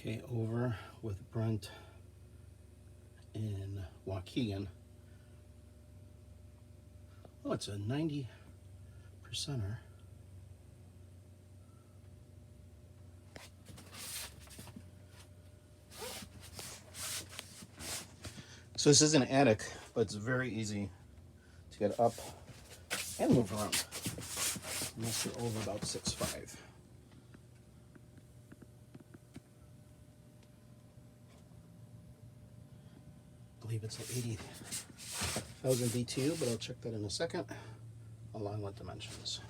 Okay, over with Brent in Waukegan. Oh, it's a 90%er. So this is an attic, but it's very easy to get up and move around, unless you're over about 6'5". I believe it's an 80,000 BTU, but I'll check that in a second, along with dimensions.